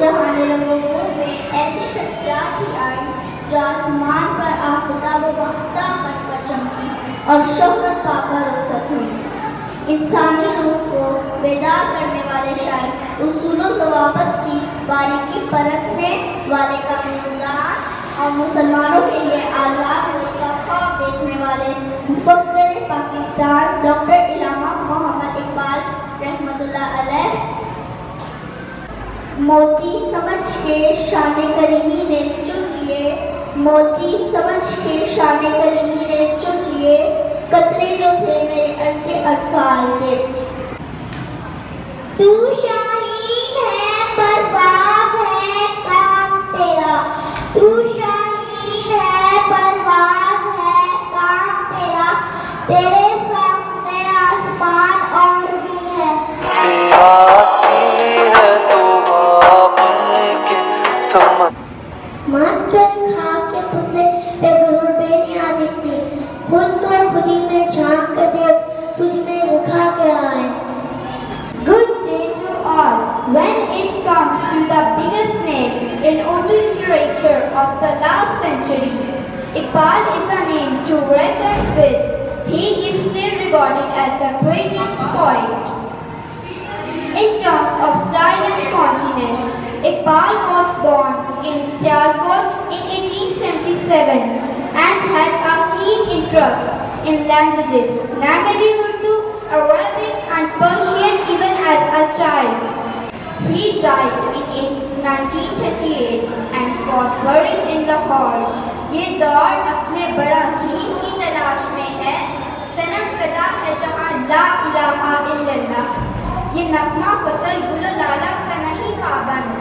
जहाने रंगों में ऐसी शख्सियात भी आई जो आसमान पर आफताब वक्ता बनकर चमकी और शोहरत पाकर रुखसत हुई। इंसानी रूह को बेदार करने वाले शायर, उसूलों ज़वाबित की बारीकी परखने वाले कानूनदान और मुसलमानों के लिए आज़ाद मुल्क का ख्वाब देखने वाले मुफक्किर पाकिस्तान डॉक्टर इल्लामा मोहम्मद इकबाल रहमतुल्लाह अलैह मोती समझ के शाने करीमी ने चुन लिए, मोती समझ के शाने करीमी ने चुन लिए कतरे जो थे मेरे अटके अटफाल के। तू शाहीन है परवाज़ है काम तेरा, तू शाहीन है परवाज़ है काम तेरा, तेरे सामने आसमान और भी है। मान कर खा के तुमने बेगुरूर बेनियाज़ी थी, खुद को खुद ही में झांक कर देख तुझ में रुखा क्या है। Good day to all. When it comes to the biggest name in Urdu literature of the last century, Iqbal is a name to reckon with. He is still regarded as a greatest poet. In terms of style and continent, Iqbal was born in Sialkot in 1877 and had a keen interest in languages, namely Urdu, Arabic and Persian even as a child. He died in 1938 and was buried in Lahore. ये दौर अपने बड़ा haem की तलाश में है, सनम कदा है जहाँ ला इलाहा इल्लल्लाह। ये नगमा फसल गुलो लाला का नहीं पाबंद,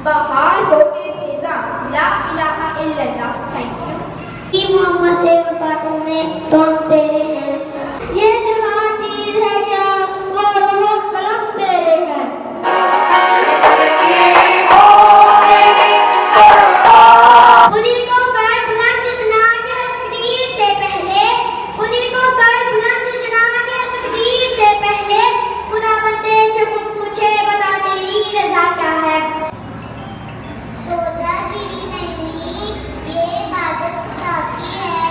बहार होके फिजा ला इलाहा इल्लल्लाह। Thank you. कि मोहम्मद से वफातों में तो हम तेरे हैं, ये जहाँ चीज है क्या वो कलम तेरे हैं। खुदी को कर बुलंद इतना कि तकदीर से पहले, खुदी को कर बुलंद इतना कि तकदीर से पहले, खुदा बंदे से मुझे बता तेरी रज़ा क्या है। सोदागिरी नहीं ये इबादत खुदा की है,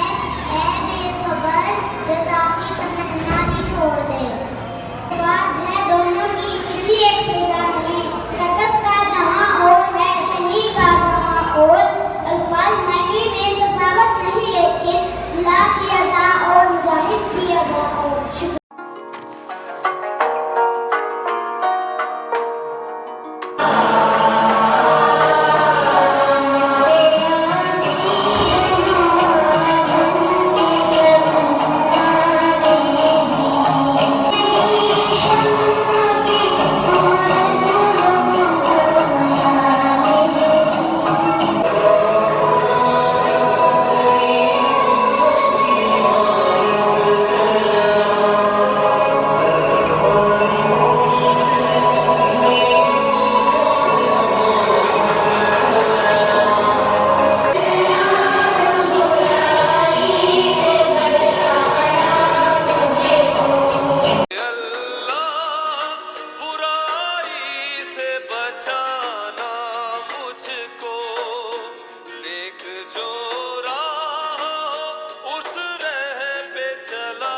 ऐ बेखबर रज़ा की तमन्ना भी छोड़ दे। आवाज़ है दोनों की किसी एक फिजा नहीं, ककस का जहाँ और है शही का जहाँ और, अल्फाज नहीं में तफावत नहीं लेकिन ला की अदा और मुजाहिद की अदा और। बचाना मुझको, नेक जो राह उस राह पे चला।